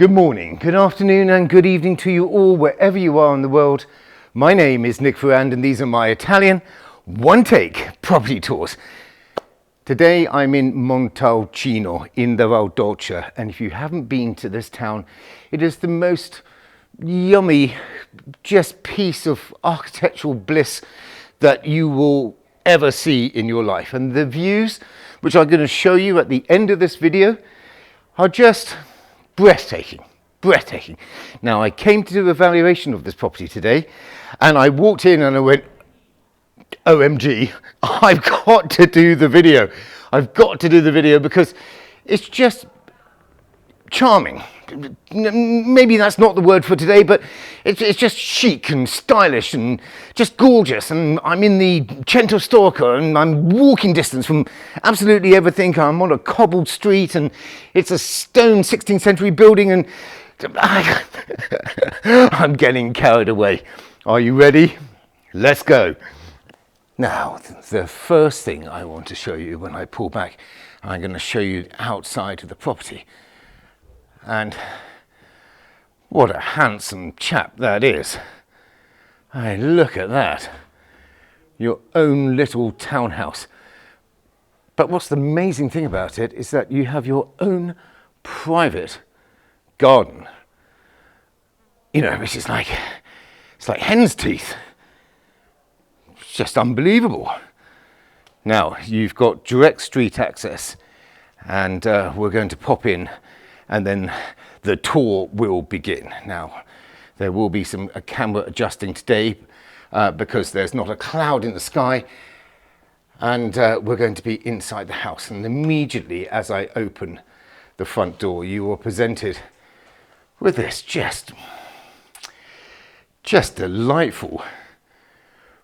Good morning, good afternoon and good evening to you all wherever you are in the world. My name is Nick Ferrand and these are my Italian one-take property tours. Today I'm in Montalcino in the Val d'Olce, and if you haven't been to this town, it is the most yummy just piece of architectural bliss that you will ever see in your life. And the views, which I'm going to show you at the end of this video, are just breathtaking. Now, I came to do a valuation of this property today and I walked in and I went, OMG, I've got to do the video. I've got to do the video because it's just charming. Maybe that's not the word for today, but it's just chic and stylish and just gorgeous. And I'm in the Centro Storico and I'm walking distance from absolutely everything. I'm on a cobbled street and it's a stone 16th century building and I'm getting carried away. Are you ready? Let's go. Now, the first thing I want to show you when I pull back, I'm going to show you outside of the property. And what a handsome chap that is. Hey, look at that. Your own little townhouse. But what's the amazing thing about it is that you have your own private garden. You know, which is like, it's like hen's teeth. It's just unbelievable. Now, you've got direct street access and we're going to pop in and then the tour will begin. Now, there will be some camera adjusting today because there's not a cloud in the sky, and we're going to be inside the house. And immediately as I open the front door, you are presented with this just delightful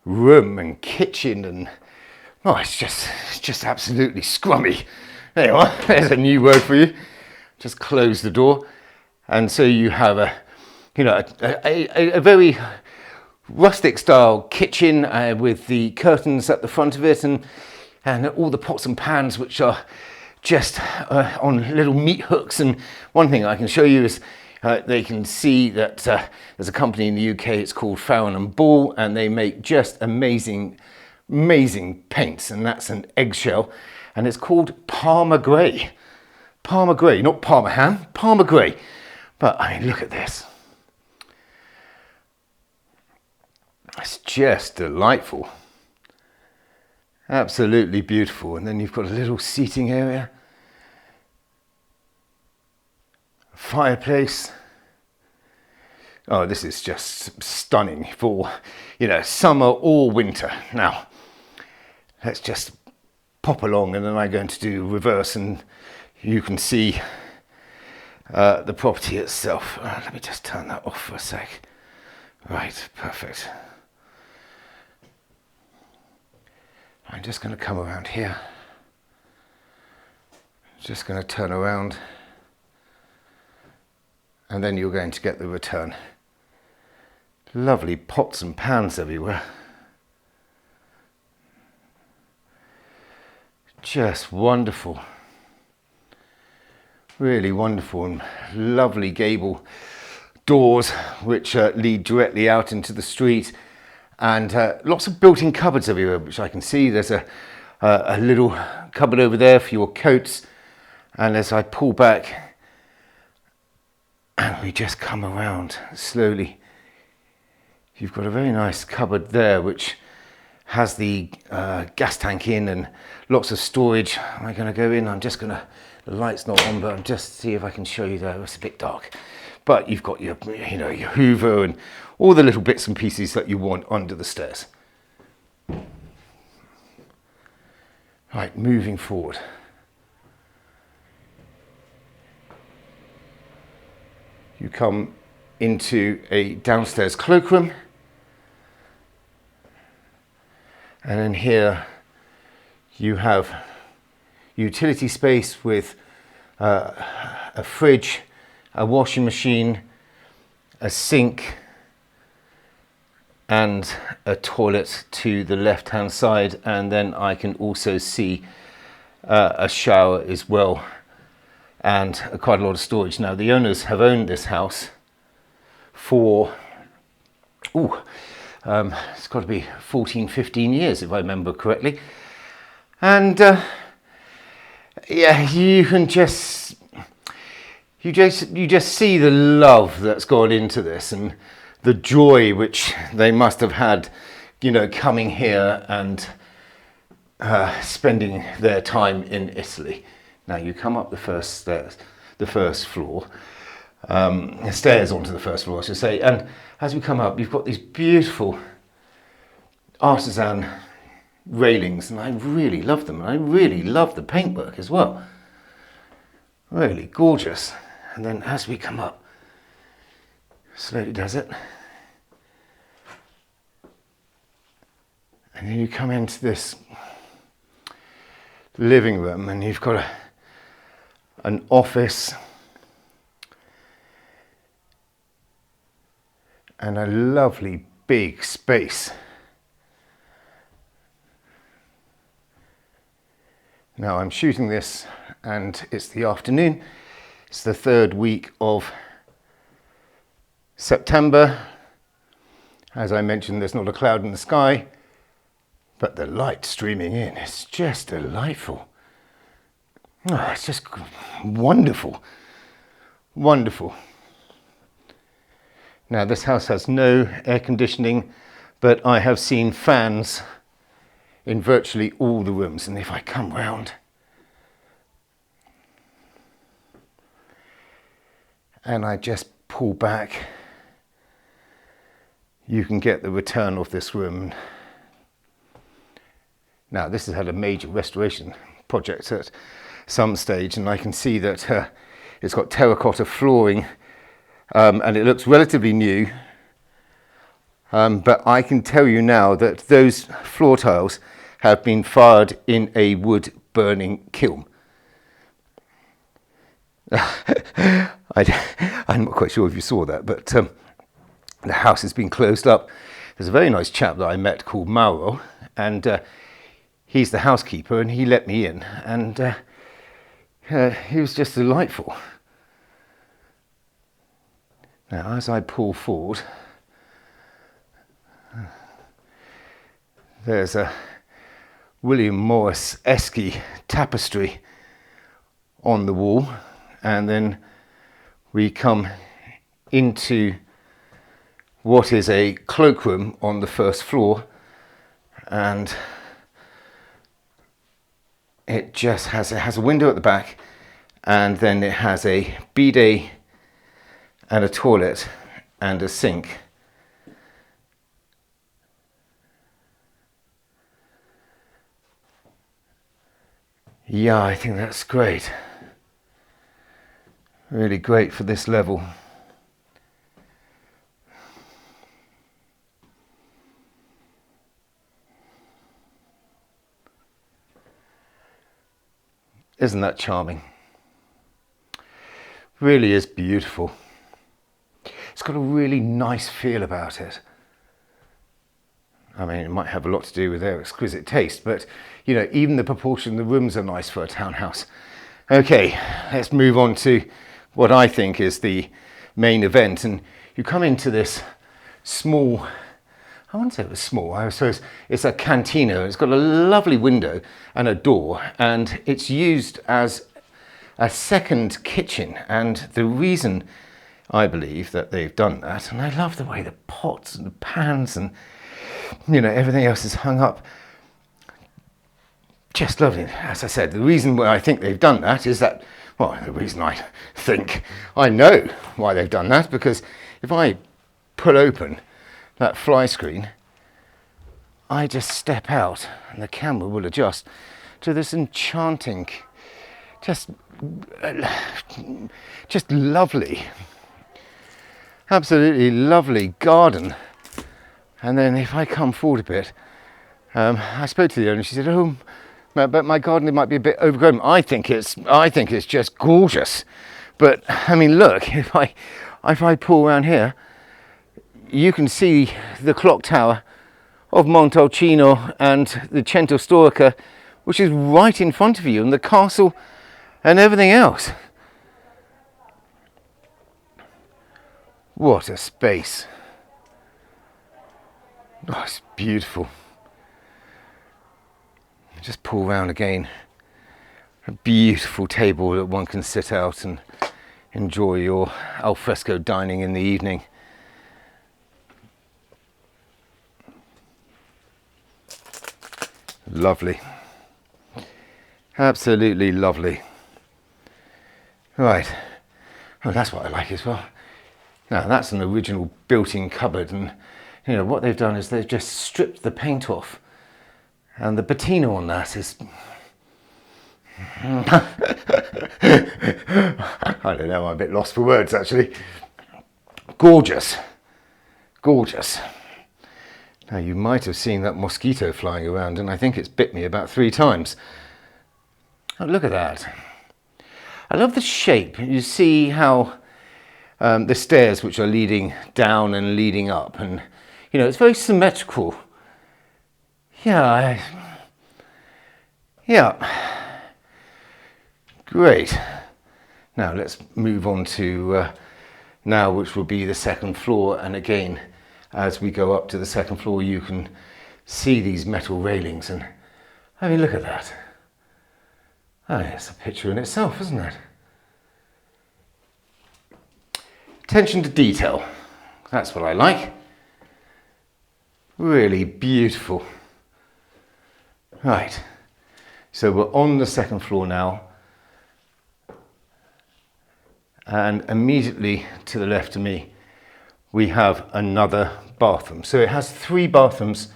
room and kitchen, and oh, it's just absolutely scrummy. There you are. There's a new word for you. Just close the door, and so you have a very rustic style kitchen with the curtains at the front of it, and all the pots and pans which are just on little meat hooks. And one thing I can show you is they can see that there's a company in the UK. It's called Ferrand, and they make just amazing paints, and that's an eggshell, and it's called Parma Grey. Parma Grey, not Parma ham, Parma Grey. But I mean, look at this. It's just delightful. Absolutely beautiful. And then you've got a little seating area. A fireplace. Oh, this is just stunning for, summer or winter. Now, let's just pop along and then I'm going to do reverse and you can see the property itself. Let me just turn that off for a sec. Right, perfect. I'm just going to come around here. Just going to turn around. And then you're going to get the return. Lovely pots and pans everywhere. Just wonderful. Really wonderful, and lovely gable doors which lead directly out into the street, and lots of built-in cupboards everywhere, which I can see. There's a little cupboard over there for your coats, and as I pull back and we just come around slowly, you've got a very nice cupboard there which has the gas tank in and lots of storage. Am I going to go in? The light's not on, but I'm just see if I can show you there. It's a bit dark, but you've got your, your Hoover and all the little bits and pieces that you want under the stairs. Right, moving forward. You come into a downstairs cloakroom, and in here you have utility space with a fridge, a washing machine, a sink, and a toilet to the left hand side, and then I can also see a shower as well. and quite a lot of storage. Now, the owners have owned this house for, it's got to be 14, 15 years if I remember correctly. And yeah, you just see the love that's gone into this and the joy which they must have had, you know, coming here and spending their time in Italy. Now you come up the first stairs, the first floor, stairs onto the first floor, I should say, and as we come up, you've got these beautiful artisan railings, and I really love them, and I really love the paintwork as well. Really gorgeous. And then as we come up, slowly does it, and then you come into this living room, and you've got an office and a lovely big space. Now I'm shooting this and it's the afternoon. It's the third week of September. As I mentioned, there's not a cloud in the sky, but the light streaming in is just delightful. Oh, it's just wonderful, wonderful. Now this house has no air conditioning, but I have seen fans in virtually all the rooms. And if I come round and I just pull back, you can get the return of this room. Now this has had a major restoration project at some stage, and I can see that it's got terracotta flooring, and it looks relatively new, but I can tell you now that those floor tiles have been fired in a wood burning kiln. I'm not quite sure if you saw that, but the house has been closed up. There's a very nice chap that I met called Mauro, and he's the housekeeper, and he let me in, and he was just delightful. Now, as I pull forward, there's a William Morris-esque tapestry on the wall, and then we come into what is a cloakroom on the first floor, and it has a window at the back, and then it has a bidet and a toilet and a sink. Yeah, I think that's great. Really great for this level. Isn't that charming? Really is beautiful. It's got a really nice feel about it. I mean, it might have a lot to do with their exquisite taste, but you know, even the proportion of the rooms are nice for a townhouse. Okay, let's move on to what I think is the main event. And you come into this small, I wouldn't say it was small, I suppose it's a cantina. It's got a lovely window and a door, and it's used as a second kitchen. And the reason I believe that they've done that, and I love the way the pots and the pans and you know everything else is hung up, just lovely. As I said, the reason why I think they've done that is that, well, the reason I think I know why they've done that, because if I pull open that fly screen, I just step out and the camera will adjust to this enchanting, just lovely, absolutely lovely garden. And then if I come forward a bit, I spoke to the owner. She said, "Oh, but my garden might be a bit overgrown." I think it's just gorgeous. But I mean, look, if I pull around here, you can see the clock tower of Montalcino and the Centro Storico, which is right in front of you, and the castle and everything else. What a space. Oh, it's beautiful. Just pull round again. A beautiful table that one can sit out and enjoy your alfresco dining in the evening. Lovely. Absolutely lovely. Right. Oh, that's what I like as well. Now that's an original built-in cupboard, and you know what they've done is they've just stripped the paint off, and the patina on that is I don't know, I'm a bit lost for words actually. Gorgeous. Gorgeous. Now you might have seen that mosquito flying around, and I think it's bit me about 3 times. Oh, look at that. I love the shape. You see how the stairs which are leading down and leading up, and you know, it's very symmetrical. Yeah. Great. Now let's move on to now, which will be the second floor, and again, as we go up to the second floor, you can see these metal railings, and I mean, look at that. Oh, it's a picture in itself, isn't it? Attention to detail. That's what I like. Really beautiful. Right. So we're on the second floor now. And immediately to the left of me, we have another bathroom. So it has 3 bathrooms.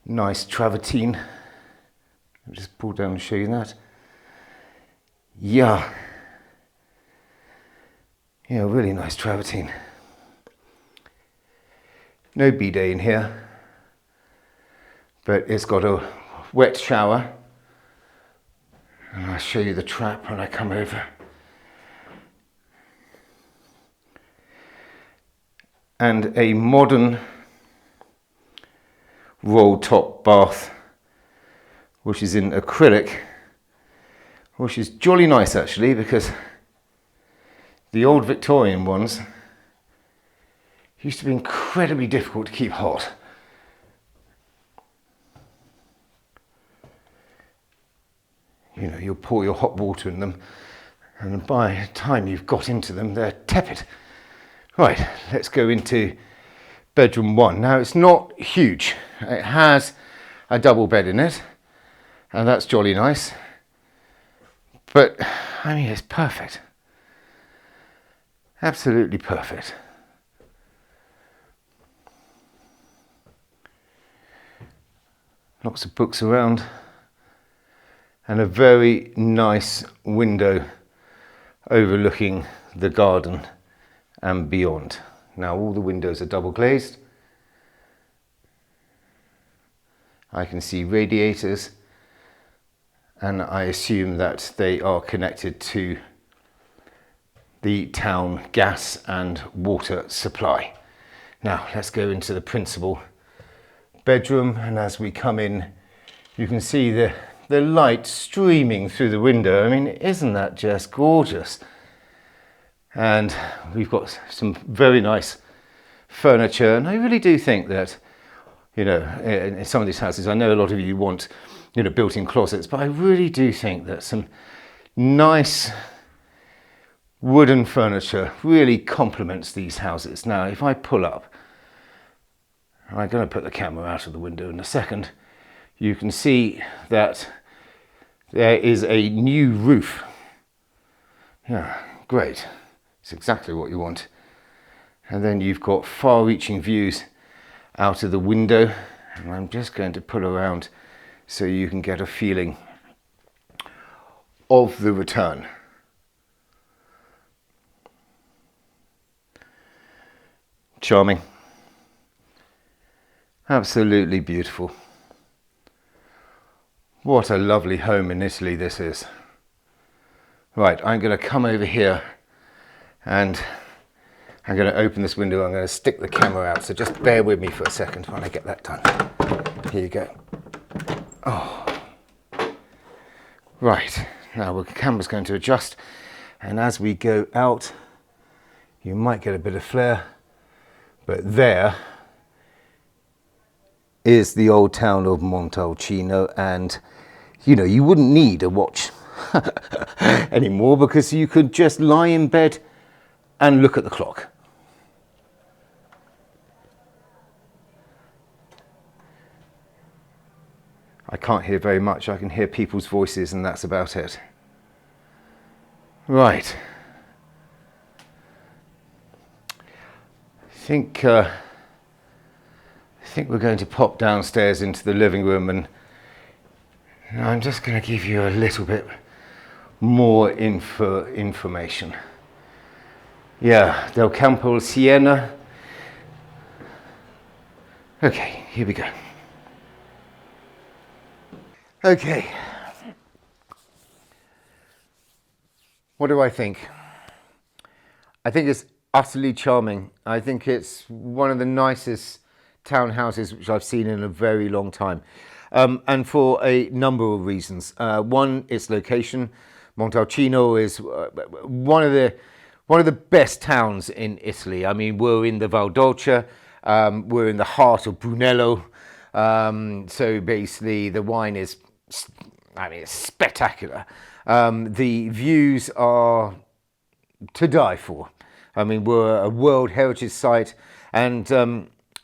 Nice travertine. I'll just pull down and show you that. Yeah, really nice travertine. No bidet in here, but it's got a wet shower. And I'll show you the trap when I come over. And a modern roll top bath, which is in acrylic, which is jolly nice actually, because the old Victorian ones used to be incredibly difficult to keep hot. You know, you'll pour your hot water in them, and by the time you've got into them, they're tepid. Right, let's go into bedroom 1. Now, it's not huge. It has a double bed in it, and that's jolly nice. But, I mean, it's perfect. Absolutely perfect. Lots of books around, and a very nice window overlooking the garden and beyond. Now all the windows are double glazed. I can see radiators, and I assume that they are connected to the town gas and water supply. Now let's go into the principal bedroom, and as we come in, you can see the light streaming through the window. I mean, isn't that just gorgeous? And we've got some very nice furniture, and I really do think that, you know, in some of these houses, I know a lot of you want, you know, built-in closets, but I really do think that some nice wooden furniture really complements these houses. Now, if I pull up, I'm going to put the camera out of the window in a second, you can see that there is a new roof. Yeah, great. It's exactly what you want. And then you've got far-reaching views out of the window, and I'm just going to pull around so you can get a feeling of the return. Charming. Absolutely beautiful. What a lovely home in Italy this is. Right, I'm going to come over here and I'm going to open this window. I'm going to stick the camera out, so just bear with me for a second while I get that done. Here you go. Oh. Right, now the camera's going to adjust, And as we go out, you might get a bit of flare, but there is the old town of Montalcino, and you know, you wouldn't need a watch anymore because you could just lie in bed and look at the clock. I can't hear very much. I can hear people's voices and that's about it. Right. I think we're going to pop downstairs into the living room, and I'm just going to give you a little bit more information. Yeah, Del Campo, Siena. Okay, here we go. Okay. What do I think? I think it's utterly charming. I think it's one of the nicest townhouses which I've seen in a very long time. And for a number of reasons. One, its location. Montalcino is one of the best towns in Italy. I mean, we're in the Val d'Olce, we're in the heart of Brunello. So basically the wine is, I mean, it's spectacular. The views are to die for. I mean, we're a World Heritage Site, and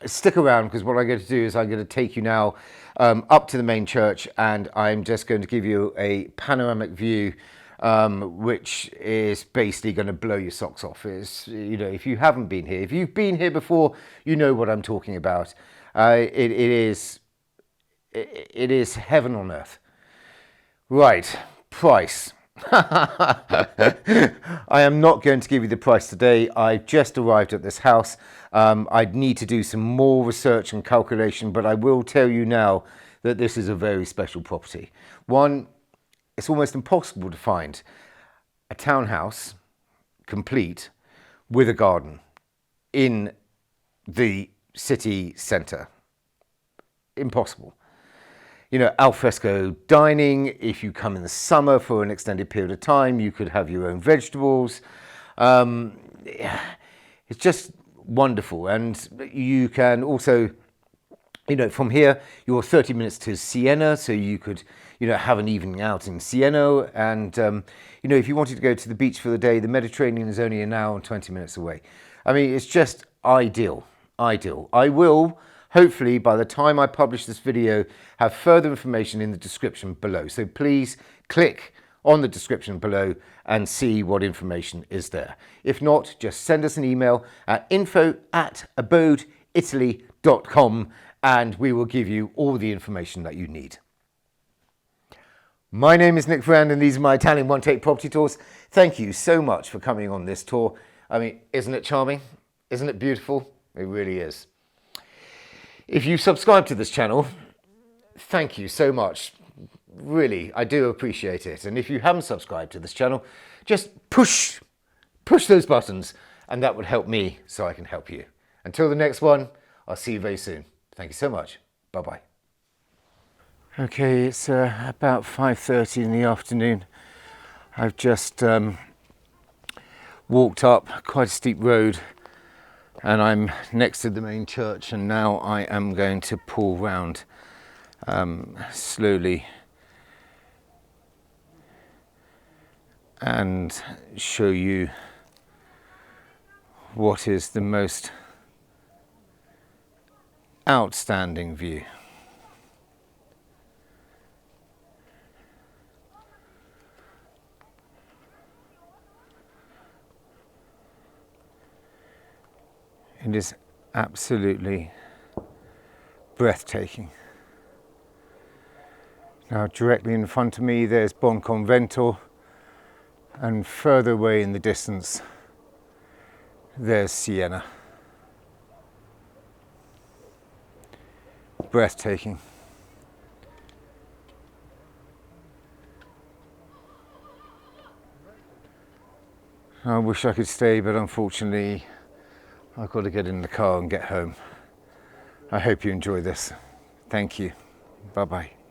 stick around because what I'm going to do is I'm going to take you now up to the main church, and I'm just going to give you a panoramic view, which is basically going to blow your socks off. It's, you know, if you haven't been here, if you've been here before, you know what I'm talking about. It is heaven on earth. Right, price. I am not going to give you the price today. I've just arrived at this house. I'd need to do some more research and calculation, but I will tell you now that this is a very special property. One, it's almost impossible to find a townhouse complete with a garden in the city centre. Impossible. You know, al fresco dining. If you come in the summer for an extended period of time, you could have your own vegetables. It's just wonderful. And you can also, you know, from here, you're 30 minutes to Siena, so you could, you know, have an evening out in Siena. And, you know, if you wanted to go to the beach for the day, the Mediterranean is only an hour and 20 minutes away. I mean, it's just ideal, ideal. I will, hopefully, by the time I publish this video, have further information in the description below. So please click on the description below and see what information is there. If not, just send us an email at info@abodeitaly.com and we will give you all the information that you need. My name is Nick Ferrand and these are my Italian one-take property tours. Thank you so much for coming on this tour. I mean, isn't it charming? Isn't it beautiful? It really is. If you subscribe to this channel, thank you so much. Really, I do appreciate it. And if you haven't subscribed to this channel, just push those buttons and that would help me so I can help you. Until the next one, I'll see you very soon. Thank you so much. Bye-bye. Okay, it's about 5:30 in the afternoon. I've just walked up quite a steep road and I'm next to the main church, and now I am going to pull round slowly and show you what is the most outstanding view. It is absolutely breathtaking. Now directly in front of me there's Bon Convento, and further away in the distance there's Siena. Breathtaking. I wish I could stay, but unfortunately I've got to get in the car and get home. I hope you enjoy this. Thank you. Bye-bye.